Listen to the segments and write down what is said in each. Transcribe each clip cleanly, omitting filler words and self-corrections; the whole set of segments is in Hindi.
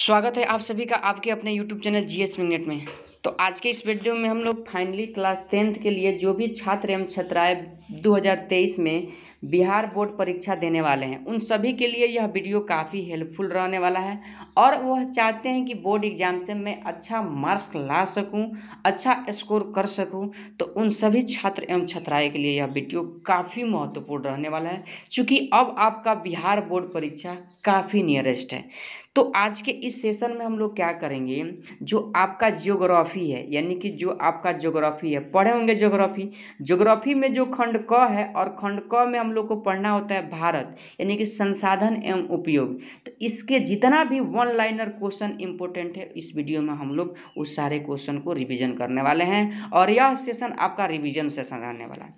स्वागत है आप सभी का आपके अपने YouTube चैनल जीएस मिंगनेट में। तो आज के इस वीडियो में हम लोग फाइनली क्लास 10th के लिए जो भी छात्र एवं छात्राएं 2023 में बिहार बोर्ड परीक्षा देने वाले हैं उन सभी के लिए यह वीडियो काफ़ी हेल्पफुल रहने वाला है और वह चाहते हैं कि बोर्ड एग्जाम से मैं अच्छा मार्क्स ला सकूं, अच्छा स्कोर कर सकूं। तो उन सभी छात्र एवं छात्राएं के लिए यह वीडियो काफ़ी महत्वपूर्ण रहने वाला है, क्योंकि अब आपका बिहार बोर्ड परीक्षा काफ़ी नियरेस्ट है। तो आज के इस सेशन में हम लोग क्या करेंगे, जो आपका ज्योग्राफी है यानी कि जो आपका ज्योग्राफी है, पढ़े होंगे ज्योग्राफी में जो खंड क है और खंड क में हम लोग को पढ़ना होता है भारत यानी कि संसाधन एवं उपयोग। तो इसके जितना भी वन लाइनर क्वेश्चन इंपॉर्टेंट है इस वीडियो में हम लोग उस सारे क्वेश्चन को रिवीजन करने वाले हैं और यह सेशन आपका रिवीजन सेशन रहने वाला है।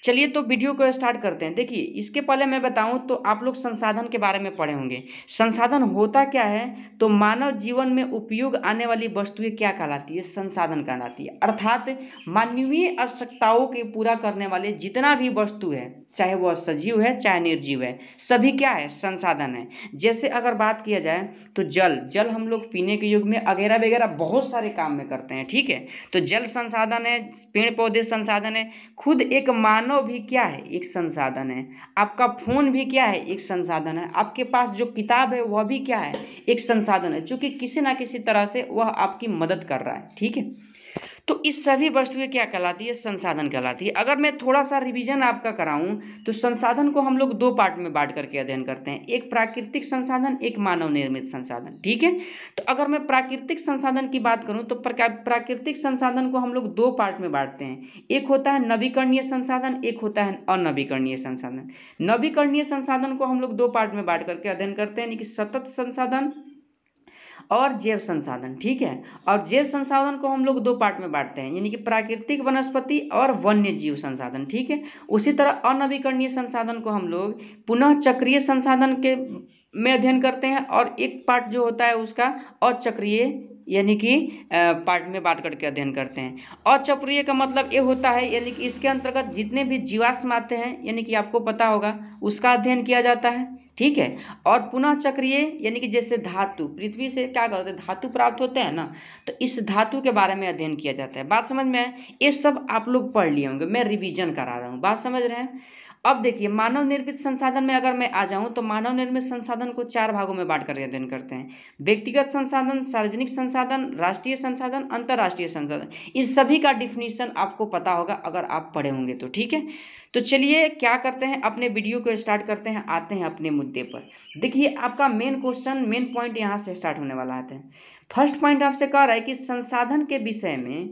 चलिए तो वीडियो को स्टार्ट करते हैं। देखिए, इसके पहले मैं बताऊं तो आप लोग संसाधन के बारे में पढ़े होंगे। संसाधन होता क्या है, तो मानव जीवन में उपयोग आने वाली वस्तुएं क्या कहलाती है, संसाधन कहलाती है। अर्थात मानवीय आवश्यकताओं के पूरा करने वाले जितना भी वस्तु है, चाहे वह सजीव है चाहे निर्जीव है, सभी क्या है, संसाधन है। जैसे अगर बात किया जाए तो जल हम लोग पीने के युग में वगैरह वगैरह बहुत सारे काम में करते हैं, ठीक है। तो जल संसाधन है, पेड़ पौधे संसाधन है, खुद एक मानव भी क्या है, एक संसाधन है। आपका फोन भी क्या है, एक संसाधन है। आपके पास जो किताब है वह भी क्या है, एक संसाधन है, क्योंकि किसी ना किसी तरह से वह आपकी मदद कर रहा है, ठीक है। तो इस सभी वस्तुएं क्या कहलाती है, संसाधन कहलाती है। अगर मैं थोड़ा सा रिवीजन आपका कराऊं तो संसाधन को हम लोग दो पार्ट में बांट करके अध्ययन करते हैं, एक प्राकृतिक संसाधन, एक मानव निर्मित संसाधन, ठीक है। तो अगर मैं प्राकृतिक संसाधन की बात करूं तो प्राकृतिक संसाधन को हम लोग दो पार्ट में बांटते हैं, एक होता है नवीकरणीय संसाधन, एक होता है अनवीकरणीय संसाधन। नवीकरणीय संसाधन को हम लोग दो पार्ट में बांट करके अध्ययन करते हैं, यानी कि सतत संसाधन और जैव संसाधन, ठीक है। और जैव संसाधन को हम लोग दो पार्ट में बांटते हैं, यानी कि प्राकृतिक वनस्पति और वन्य जीव संसाधन, ठीक है। उसी तरह अनवीकरणीय संसाधन को हम लोग पुनः चक्रीय संसाधन के में अध्ययन करते हैं और एक पार्ट जो होता है उसका अचक्रीय यानी कि पार्ट में बांट करके अध्ययन करते हैं। अचक्रीय का मतलब ये होता है यानी कि इसके अंतर्गत जितने भी जीवाश्म आते हैं यानी कि आपको पता होगा उसका अध्ययन किया जाता है, ठीक है। और पुनः चक्रीय यानी कि जैसे धातु, पृथ्वी से क्या करते हैं, धातु प्राप्त होते हैं ना, तो इस धातु के बारे में अध्ययन किया जाता है। बात समझ में है, ये सब आप लोग पढ़ लिए होंगे, मैं रिवीजन करा रहा हूँ, बात समझ रहे हैं। अब देखिए, मानव निर्मित संसाधन में अगर मैं आ जाऊं तो मानव निर्मित संसाधन को चार भागों में बांट करके अध्ययन करते हैं, व्यक्तिगत संसाधन, सार्वजनिक संसाधन, राष्ट्रीय संसाधन, अंतर्राष्ट्रीय संसाधन। इन सभी का डिफिनीशन आपको पता होगा अगर आप पढ़े होंगे तो, ठीक है। तो चलिए क्या करते हैं, अपने वीडियो को स्टार्ट करते हैं, आते हैं अपने मुद्दे पर। देखिए, आपका मेन क्वेश्चन, मेन पॉइंट यहाँ से स्टार्ट होने वाला है। फर्स्ट पॉइंट आपसे कह रहा है कि संसाधन के विषय में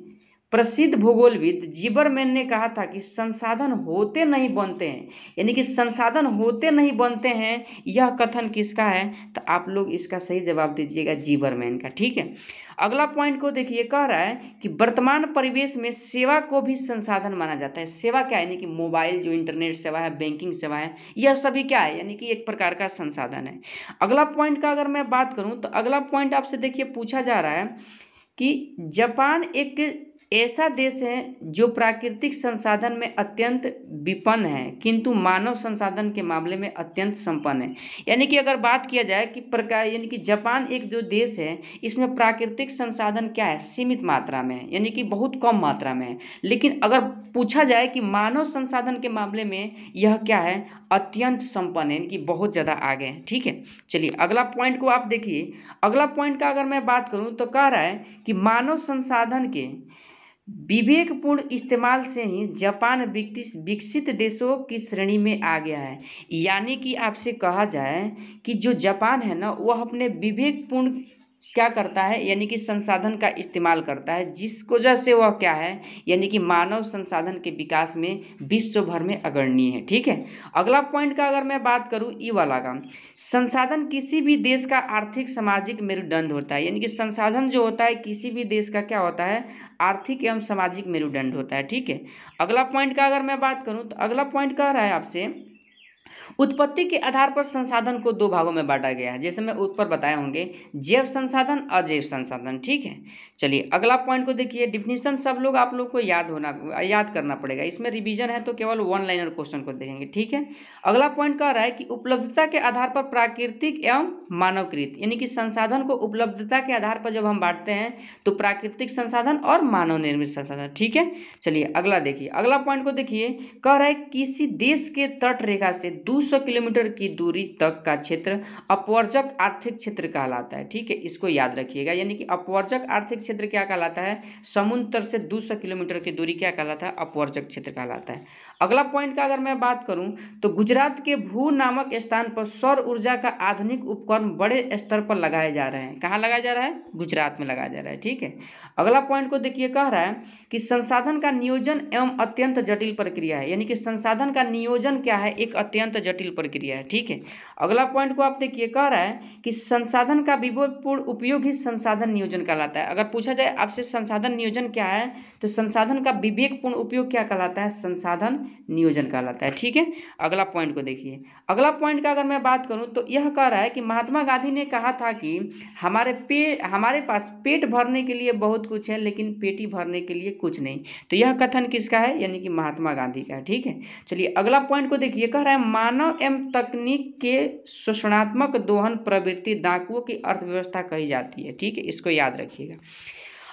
प्रसिद्ध भूगोलविद जिबरमैन ने कहा था कि संसाधन होते नहीं बनते हैं, यानी कि संसाधन होते नहीं बनते हैं। यह कथन किसका है, तो आप लोग इसका सही जवाब दीजिएगा, जिबरमैन का, ठीक है। अगला पॉइंट को देखिए, कह रहा है कि वर्तमान परिवेश में सेवा को भी संसाधन माना जाता है। सेवा क्या है, यानी कि मोबाइल जो इंटरनेट सेवा है, बैंकिंग सेवा है, यह सभी क्या है, यानी कि एक प्रकार का संसाधन है। अगला पॉइंट का अगर मैं बात करूं तो अगला पॉइंट आपसे देखिए पूछा जा रहा है कि जापान एक ऐसा देश है जो प्राकृतिक संसाधन में अत्यंत विपन्न है किंतु मानव संसाधन के मामले में अत्यंत संपन्न है। यानी कि अगर बात किया जाए कि प्रकार, यानी कि जापान एक जो देश है इसमें प्राकृतिक संसाधन क्या है, सीमित मात्रा में है, यानी कि बहुत कम मात्रा में है। लेकिन अगर पूछा जाए कि मानव संसाधन के मामले में यह क्या है, अत्यंत संपन्न है, यानी कि बहुत ज़्यादा आगे है, ठीक है। चलिए अगला पॉइंट को आप देखिए। अगला पॉइंट का अगर मैं बात करूं तो कह रहा है कि मानव संसाधन के विवेकपूर्ण इस्तेमाल से ही जापान विकसित देशों की श्रेणी में आ गया है। यानी कि आपसे कहा जाए कि जो जापान है ना, वह अपने विवेकपूर्ण क्या करता है, यानी कि संसाधन का इस्तेमाल करता है, जिस वजह से वह क्या है, यानी कि मानव संसाधन के विकास में विश्व भर में अग्रणी है, ठीक है। अगला पॉइंट का अगर मैं बात करूं, ई वाला का, संसाधन किसी भी देश का आर्थिक सामाजिक मेरुदंड होता है। यानी कि संसाधन जो होता है किसी भी देश का क्या होता है, आर्थिक एवं सामाजिक मेरुदंड होता है, ठीक है। अगला पॉइंट का अगर मैं बात करूं तो अगला पॉइंट कह रहा है आपसे उत्पत्ति के आधार पर संसाधन को दो भागों में बांटा गया है, जैसे मैं ऊपर बताए होंगे, जैव संसाधन, अजैव संसाधन। ठीक है, चलिए अगला पॉइंट को देखिए। डिफिनीशन सब लोग आप लोग को याद करना पड़ेगा, इसमें रिवीजन है तो केवल वन लाइनर क्वेश्चन को देखेंगे। ठीक है, अगला पॉइंट कह रहा है कि उपलब्धता के आधार पर प्राकृतिक एवं मानवकृत, यानी कि संसाधन को उपलब्धता के आधार पर जब हम बांटते हैं तो प्राकृतिक संसाधन और मानव निर्मित संसाधन। ठीक है, चलिए अगला देखिए। अगला पॉइंट को देखिए, कह रहा है किसी देश के तट रेखा से 200 किलोमीटर की दूरी तक का क्षेत्र अपवर्जक आर्थिक क्षेत्र कहलाता है। ठीक है, इसको याद रखिएगा, यानी कि अपवर्जक आर्थिक क्षेत्र क्या कहलाता है? समुद्र तट से 200 किलोमीटर की दूरी क्या कहलाता है? अपवर्जक क्षेत्र कहलाता है। अगला पॉइंट का अगर मैं बात करूं तो गुजरात के भू नामक स्थान पर सौर ऊर्जा का आधुनिक उपकरण बड़े स्तर पर लगाए जा रहे हैं। कहाँ लगाया जा रहा है? गुजरात में लगाया जा रहा है। ठीक है, अगला पॉइंट को देखिए, कह रहा है कि संसाधन का नियोजन एवं अत्यंत जटिल प्रक्रिया है, यानी कि संसाधन का नियोजन क्या है? एक अत्यंत जटिल प्रक्रिया है। ठीक है, अगला पॉइंट को आप देखिए, कह रहा है कि संसाधन का विवेकपूर्ण उपयोग ही संसाधन नियोजन कहलाता है। अगर पूछा जाए आपसे संसाधन नियोजन क्या है, तो संसाधन का विवेकपूर्ण उपयोग क्या कहलाता है? संसाधन नियोजन कहलाता है। ठीक है, अगला पॉइंट को देखिए। अगला पॉइंट का अगर मैं बात करूं तो यह कह रहा है कि महात्मा गांधी ने कहा था कि हमारे पास पेट भरने के लिए बहुत कुछ है लेकिन पेटी भरने के लिए कुछ नहीं। तो यह कथन किसका है? यानी कि महात्मा गांधी का है। ठीक है, चलिए अगला पॉइंट को देखिए, कह रहा है मानव एवं तकनीक के शोषणात्मक दोहन प्रवृत्ति डाकुओं की अर्थव्यवस्था कही जाती है। ठीक है, इसको याद रखिएगा।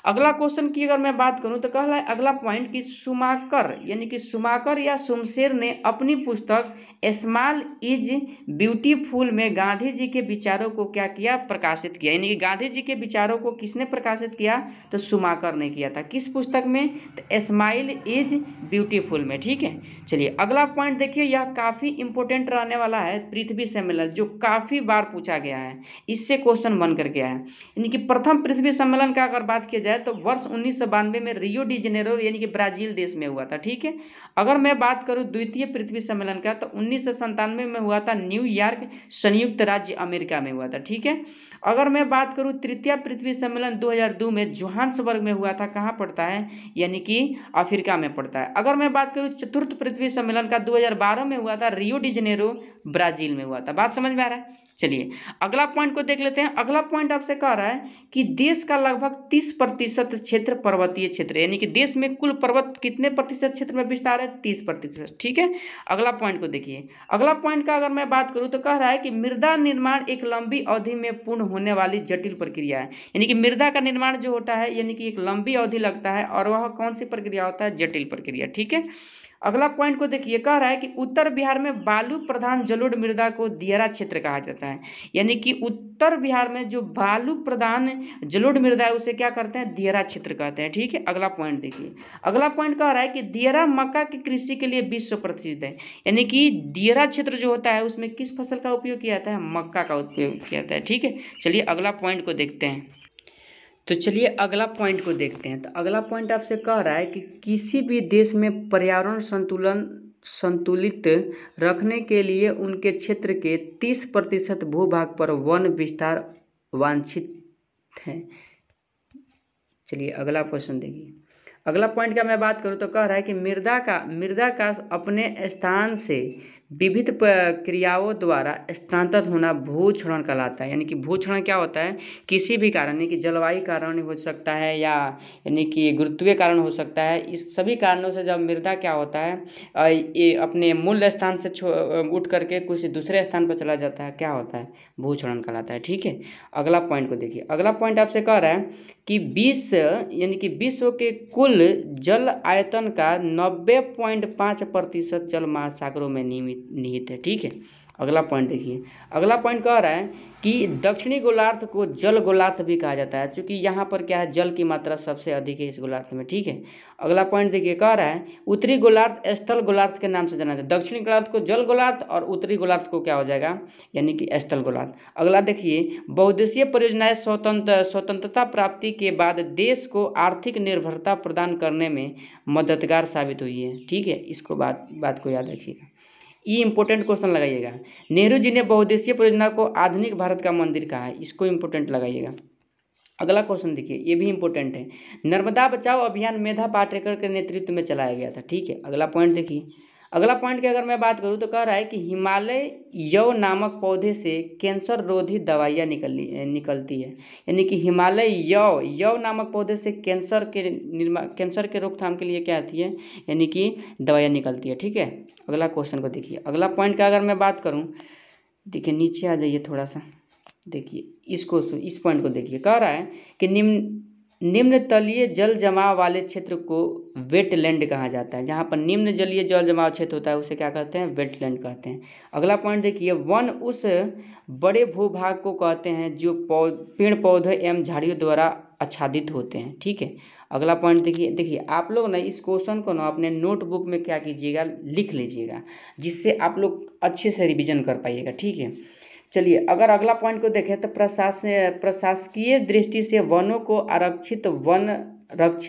अगला क्वेश्चन की अगर मैं बात करूं तो कह रहा है अगला पॉइंट कि शुमाकर, यानी कि शुमाकर या शुमशेर ने अपनी पुस्तक स्मॉल इज ब्यूटीफुल में गांधी जी के विचारों को क्या किया? प्रकाशित किया। यानी कि गांधी जी के विचारों को किसने प्रकाशित किया? तो शुमाकर ने किया था। किस पुस्तक में? तो स्माइल इज ब्यूटीफुल में। ठीक है, चलिए अगला पॉइंट देखिए, यह काफ़ी इंपॉर्टेंट रहने वाला है, पृथ्वी सम्मेलन, जो काफ़ी बार पूछा गया है, इससे क्वेश्चन बन कर गया है। यानी कि प्रथम पृथ्वी सम्मेलन का अगर बात की जाए तो वर्ष 1992 में रियो डी जेनेरो यानी कि ब्राजील देश में हुआ था। ठीक है, अगर मैं बात करूं द्वितीय पृथ्वी सम्मेलन का तो 1997 में हुआ था, न्यूयॉर्क संयुक्त राज्य अमेरिका में हुआ था। ठीक है, अगर मैं बात करूं तृतीय पृथ्वी सम्मेलन 2002 में जोहान्सबर्ग में हुआ था। कहाँ पड़ता है? यानी कि अफ्रीका में पड़ता है। अगर मैं बात करूं चतुर्थ पृथ्वी सम्मेलन का 2012 में हुआ था, रियो डी जेनेरो ब्राजील में हुआ था। बात समझ में आ रहा है? चलिए अगला पॉइंट को देख लेते हैं। अगला पॉइंट आपसे कह रहा है कि देश का लगभग 30% क्षेत्र पर्वतीय क्षेत्र है, यानी कि देश में कुल पर्वत कितने प्रतिशत क्षेत्र में विस्तार है? 30%। ठीक है, अगला पॉइंट को देखिए। अगला पॉइंट का अगर मैं बात करूं तो कह रहा है कि मृदा निर्माण एक लंबी अवधि में पूर्ण होने वाली जटिल प्रक्रिया है, यानी कि मृदा का निर्माण जो होता है यानी कि एक लंबी अवधि लगता है, और वह कौन सी प्रक्रिया होता है? जटिल प्रक्रिया। ठीक है, अगला पॉइंट को देखिए, कह रहा है कि उत्तर बिहार में बालू प्रधान जलोढ़ मृदा को दियारा क्षेत्र कहा जाता है, यानी कि उत्तर बिहार में जो बालू प्रधान जलोढ़ मृदा है उसे क्या करते हैं? दियारा क्षेत्र कहते हैं। ठीक है, अगला पॉइंट देखिए। अगला पॉइंट कह रहा है कि दियारा मक्का की कृषि के लिए विश्व प्रसिद्ध है, यानी कि दियारा क्षेत्र जो होता है उसमें किस फसल का उपयोग किया जाता है? मक्का का उपयोग किया जाता है। ठीक है, चलिए अगला पॉइंट को देखते हैं। तो चलिए अगला पॉइंट को देखते हैं। तो अगला पॉइंट आपसे कह रहा है कि किसी भी देश में पर्यावरण संतुलित रखने के लिए उनके क्षेत्र के 30% भूभाग पर वन विस्तार वांछित है। चलिए अगला क्वेश्चन देखिए। अगला पॉइंट का मैं बात करूं तो कह रहा है कि मृदा का अपने स्थान से विविध क्रियाओं द्वारा स्थानांतरित होना भूक्षरण कहलाता है। यानी कि भूक्षरण क्या होता है? किसी भी कारण, यानी कि जलवायु कारण हो सकता है या यानी कि गुरुत्वीय कारण हो सकता है, इस सभी कारणों से जब मृदा क्या होता है ये अपने मूल स्थान से उठ करके कुछ दूसरे स्थान पर चला जाता है, क्या होता है? भूक्षरण कहलाता है। ठीक है, अगला पॉइंट को देखिए। अगला पॉइंट आपसे कह रहा है कि विश्व के कुल जल आयतन का 90.5% जल महासागरों में निहित है। ठीक है, अगला पॉइंट देखिए। अगला पॉइंट कह रहा है कि दक्षिणी गोलार्ध को जल गोलार्ध भी कहा जाता है, क्योंकि यहाँ पर क्या है? जल की मात्रा सबसे अधिक है इस गोलार्ध में। ठीक है, अगला पॉइंट देखिए, कह रहा है उत्तरी गोलार्ध स्थल गोलार्ध के नाम से जाना जाता है। दक्षिणी गोलार्ध को जल गोलार्ध और उत्तरी गोलार्ध को क्या हो जाएगा? यानी कि स्थल गोलार्ध। अगला देखिए, बहुउद्देशीय परियोजनाएं स्वतंत्रता प्राप्ति के बाद देश को आर्थिक निर्भरता प्रदान करने में मददगार साबित हुई है। ठीक है, इसको बात को याद रखिएगा। ये इंपॉर्टेंट क्वेश्चन लगाइएगा। नेहरू जी ने बहुउद्देशीय परियोजना को आधुनिक भारत का मंदिर कहा है, इसको इंपॉर्टेंट लगाइएगा। अगला क्वेश्चन देखिए, ये भी इंपॉर्टेंट है। नर्मदा बचाओ अभियान मेधा पाटेकर के नेतृत्व में चलाया गया था। ठीक है, अगला पॉइंट देखिए। अगला पॉइंट की अगर मैं बात करूँ तो कह रहा है कि हिमालय यव नामक पौधे से कैंसर रोधी दवाइयाँ निकलती है। यानी कि हिमालय यव नामक पौधे से कैंसर के रोकथाम के लिए क्या आती है, यानी कि दवाइयाँ निकलती है। ठीक है, अगला क्वेश्चन को देखिए। अगला पॉइंट का अगर मैं बात करूँ, देखिए नीचे आ जाइए थोड़ा सा, देखिए इस पॉइंट को देखिए। कह रहा है कि निम्न तलीय जल जमाव वाले क्षेत्र को वेटलैंड कहा जाता है। जहाँ पर निम्न जलीय जल जमाव क्षेत्र होता है उसे क्या कहते हैं, वेटलैंड कहते हैं। अगला पॉइंट देखिए, वन उस बड़े भूभाग को कहते हैं जो पेड़ पौधे एवं झाड़ियों द्वारा आच्छादित होते हैं। ठीक है, अगला पॉइंट देखिए आप लोग ना इस क्वेश्चन को ना अपने नोटबुक में क्या कीजिएगा, लिख लीजिएगा, जिससे आप लोग अच्छे से रिवीजन कर पाइएगा। ठीक है, चलिए अगर अगला पॉइंट को देखें तो प्रशासकीय दृष्टि से वनों को रक्षित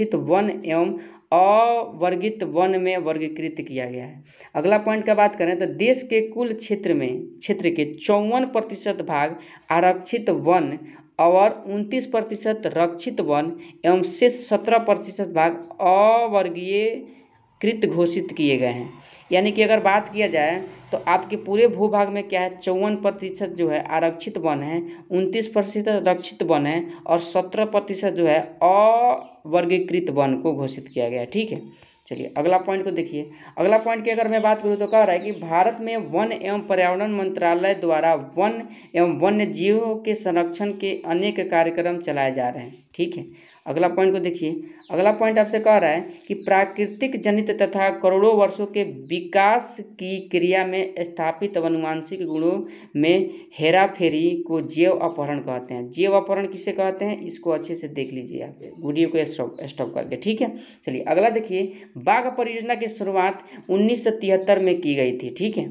वन एवं अवर्गित वन में वर्गीकृत किया गया है। अगला पॉइंट का बात करें तो देश के कुल क्षेत्र के 54% भाग आरक्षित वन और 29% रक्षित वन एवं शेष 17% भाग अवर्गीकृत घोषित किए गए हैं। यानी कि अगर बात किया जाए तो आपके पूरे भूभाग में क्या है, 54% जो है आरक्षित वन है, 29% रक्षित वन है और 17% जो है अवर्गीकृत वन को घोषित किया गया है। ठीक है, चलिए अगला पॉइंट को देखिए। अगला पॉइंट की अगर मैं बात करूँ तो कह रहा है कि भारत में वन एवं पर्यावरण मंत्रालय द्वारा वन एवं वन्य जीवों के संरक्षण के अनेक कार्यक्रम चलाए जा रहे हैं। ठीक है, अगला पॉइंट को देखिए। अगला पॉइंट आपसे कह रहा है कि प्राकृतिक जनित तथा करोड़ों वर्षों के विकास की क्रिया में स्थापित अनुवांशिक गुणों में हेराफेरी को जैव अपहरण कहते हैं। जैव अपहरण किसे कहते हैं, इसको अच्छे से देख लीजिए आप वीडियो को स्टॉप करके। ठीक है, चलिए अगला देखिए। बाघ परियोजना की शुरुआत 1973 में की गई थी। ठीक है,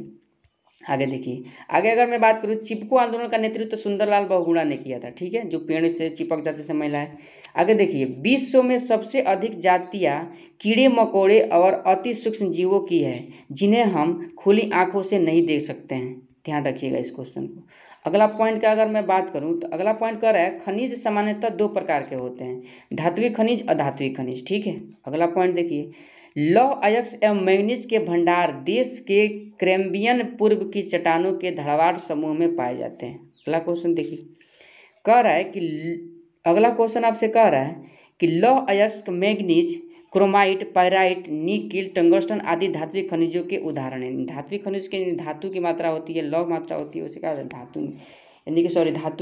आगे देखिए। आगे अगर मैं बात करूँ, चिपको आंदोलन का नेतृत्व तो सुंदरलाल बहुगुणा ने किया था। ठीक है, जो पेड़ से चिपक जाते थे महिलाएं। आगे देखिए, विश्व में सबसे अधिक जातियां कीड़े मकोड़े और अति सूक्ष्म जीवों की है जिन्हें हम खुली आंखों से नहीं देख सकते हैं। ध्यान रखिएगा इस क्वेश्चन को। अगला पॉइंट का अगर मैं बात करूं तो अगला पॉइंट कर रहा है, खनिज सामान्यतः 2 प्रकार के होते हैं, धात्विक खनिज, अधात्विक खनिज। ठीक है, अगला पॉइंट देखिए। लौह अयस्क एवं मैग्नीज के भंडार देश के कैम्ब्रियन पूर्व की चट्टानों के धड़ावाड़ समूह में पाए जाते हैं। अगला क्वेश्चन देखिए। कह रहा है कि अगला क्वेश्चन आपसे कह रहा है कि लौह अयस्क, manganese, chromite, pyrite, nickel, tungsten आदि धात्विक खनिजों के उदाहरण हैं। धात्विक खनिज के धातु की मात्रा होती है, लौह मात्रा होती है, उसे क्या धातु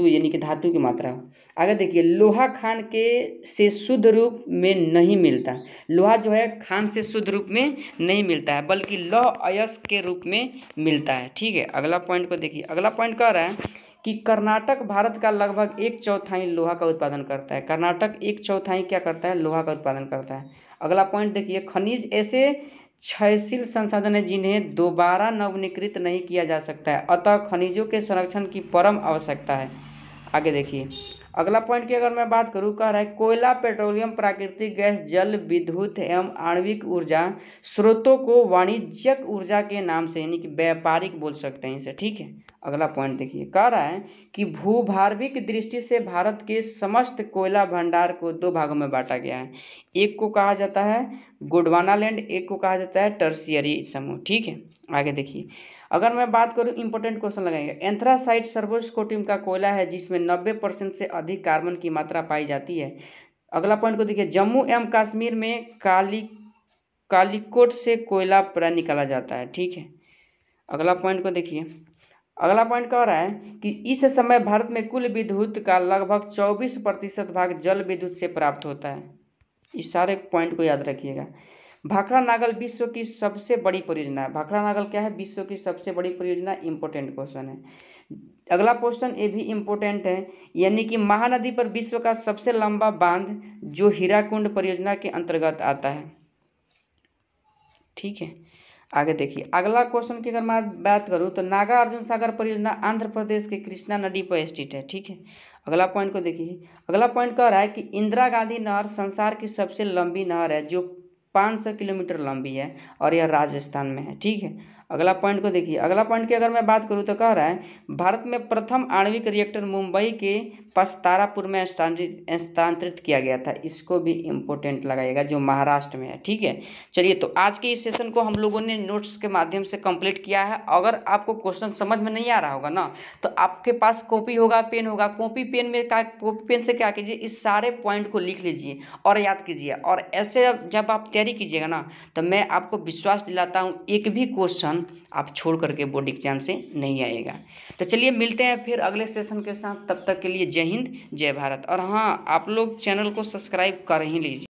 यानी कि धातु की मात्रा हो। आगे देखिए, लोहा खान के से शुद्ध रूप में नहीं मिलता। लोहा जो है खान से शुद्ध रूप में नहीं मिलता है, बल्कि लौह अयस्क के रूप में मिलता है। ठीक है, अगला पॉइंट को देखिए। अगला पॉइंट कह रहा है कि कर्नाटक भारत का लगभग 1/4 लोहा का उत्पादन करता है। कर्नाटक 1/4 क्या करता है, लोहा का उत्पादन करता है। अगला पॉइंट देखिए, खनिज ऐसे क्षयशील संसाधन है जिन्हें दोबारा नवीनीकृत नहीं किया जा सकता है, अतः खनिजों के संरक्षण की परम आवश्यकता है। आगे देखिए। अगला पॉइंट की अगर मैं बात करूँ, कह रहा है कोयला, पेट्रोलियम, प्राकृतिक गैस, जल विद्युत एवं आणविक ऊर्जा स्रोतों को वाणिज्यिक ऊर्जा के नाम से यानी कि व्यापारिक बोल सकते हैं इसे। ठीक है, अगला पॉइंट देखिए। कह रहा है कि भूभार्विक दृष्टि से भारत के समस्त कोयला भंडार को 2 भागों में बांटा गया है। एक को कहा जाता है गोंडवाना लैंड, एक को कहा जाता है टर्शियरी समूह। ठीक है, आगे देखिए। अगर मैं बात करूं, इंपॉर्टेंट क्वेश्चन लगाएंगे। एंथ्रासाइट सर्वोच्च कोटि का कोयला है जिसमें 90% से अधिक कार्बन की मात्रा पाई जाती है। अगला पॉइंट को देखिए। जम्मू एवं कश्मीर में कालीकोट से कोयला निकाला जाता है। ठीक है, अगला पॉइंट को देखिए। अगला पॉइंट कह रहा है कि इस समय भारत में कुल विद्युत का लगभग 24% भाग जल विद्युत से प्राप्त होता है। इस सारे पॉइंट को याद रखिएगा। भाखड़ा नागल विश्व की सबसे बड़ी परियोजना है। भाखड़ा नागल क्या है, विश्व की सबसे बड़ी परियोजना। इंपॉर्टेंट क्वेश्चन है। अगला क्वेश्चन ये भी इंपॉर्टेंट है, यानी कि महानदी पर विश्व का सबसे लंबा बांध जो हीराकुंड परियोजना के अंतर्गत आता है। ठीक है, आगे देखिए। अगला क्वेश्चन की अगर मैं बात करूं तो नागा अर्जुन सागर परियोजना आंध्र प्रदेश के कृष्णा नदी पर स्थित है। ठीक है, अगला पॉइंट को देखिए। अगला पॉइंट कह रहा है कि इंदिरा गांधी नहर संसार की सबसे लंबी नहर है जो 500 किलोमीटर लंबी है और यह राजस्थान में है। ठीक है, अगला पॉइंट को देखिए। अगला पॉइंट की अगर मैं बात करूं तो कह रहा है भारत में प्रथम आणविक रिएक्टर मुंबई के तारापुर में स्थानांतरित किया गया था, इसको भी इम्पोर्टेंट लगाइएगा, जो महाराष्ट्र में है। ठीक है, चलिए तो आज के इस सेशन को हम लोगों ने नोट्स के माध्यम से कंप्लीट किया है। अगर आपको क्वेश्चन समझ में नहीं आ रहा होगा ना, तो आपके पास कॉपी होगा, पेन होगा, कॉपी पेन से क्या कीजिए, इस सारे पॉइंट को लिख लीजिए और याद कीजिए। और ऐसे जब आप तैयारी कीजिएगा ना, तो मैं आपको विश्वास दिलाता हूँ एक भी क्वेश्चन आप छोड़ करके बोर्ड एग्जाम से नहीं आएगा। तो चलिए मिलते हैं फिर अगले सेशन के साथ, तब तक के लिए जय हिंद जय भारत। और हाँ, आप लोग चैनल को सब्सक्राइब कर ही लीजिए।